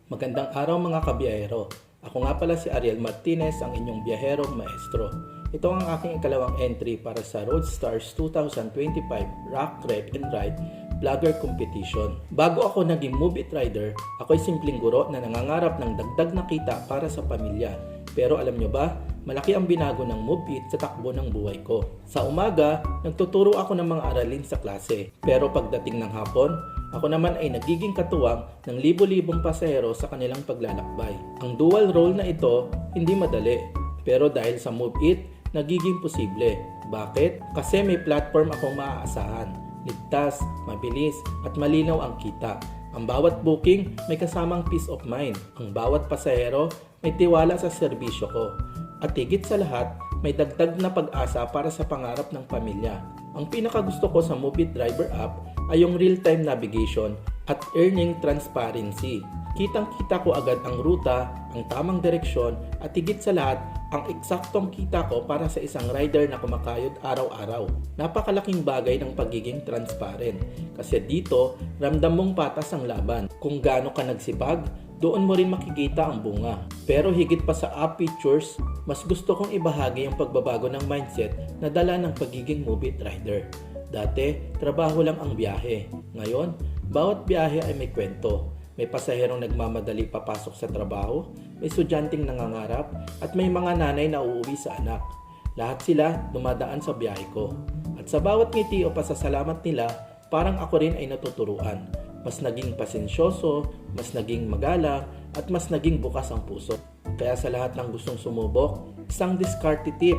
Magandang araw mga kabiyahero. Ako nga pala si Ariel Martinez, ang inyong biyaherong maestro. Ito ang aking ikalawang entry para sa Roadstars 2025 Rock, Trek and Ride Vlogger Competition. Bago ako naging Move It Rider, ako'y simpleng guro na nangangarap ng dagdag na kita para sa pamilya. Pero alam nyo ba, malaki ang binago ng Move It sa takbo ng buhay ko. Sa umaga, nagtuturo ako ng mga aralin sa klase. Pero pagdating ng hapon, ako naman ay nagiging katuwang ng libo-libong pasahero sa kanilang paglalakbay. Ang dual role na ito, hindi madali. Pero dahil sa Move It, nagiging posible. Bakit? Kasi may platform akong maaasahan. Ligtas, mabilis, at malinaw ang kita. Ang bawat booking may kasamang peace of mind. Ang bawat pasahero may tiwala sa serbisyo ko. At higit sa lahat, may dagdag na pag-asa para sa pangarap ng pamilya. Ang pinakagusto ko sa Move It Driver app ay yung real-time navigation at earning transparency. Kitang-kita ko agad ang ruta, ang tamang direksyon at higit sa lahat, ang eksaktong kita ko para sa isang rider na kumakayod araw-araw. Napakalaking bagay ng pagiging transparent kasi dito, ramdam mong patas ang laban. Kung gaano ka nagsipag, doon mo rin makikita ang bunga. Pero higit pa sa app features, mas gusto kong ibahagi ang pagbabago ng mindset na dala ng pagiging Move It Rider. Dati, trabaho lang ang biyahe. Ngayon, bawat biyahe ay may kwento. May pasaherong nagmamadali papasok sa trabaho, may estudyanteng nangangarap, at may mga nanay na uuwi sa anak. Lahat sila dumadaan sa biyahe ko. At sa bawat ngiti o pasasalamat nila, parang ako rin ay natuturuan. Mas naging pasensyoso, mas naging magalang, at mas naging bukas ang puso. Kaya sa lahat ng gustong sumubok, isang diskarte tip,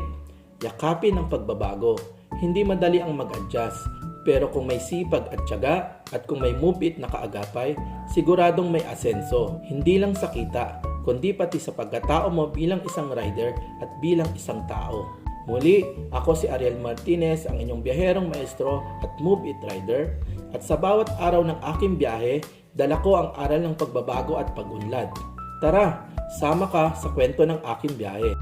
yakapin ang pagbabago. Hindi madali ang mag-adjust, pero kung may sipag at tiyaga at kung may Move It na kaagapay, siguradong may asenso. Hindi lang sa kita, kundi pati sa pagkatao mo bilang isang rider at bilang isang tao. Muli, ako si Ariel Martinez, ang inyong biyaherong maestro at Move It Rider. At sa bawat araw ng aking biyahe, dala ko ang aral ng pagbabago at pag-unlad. Tara, sama ka sa kwento ng aking biyahe.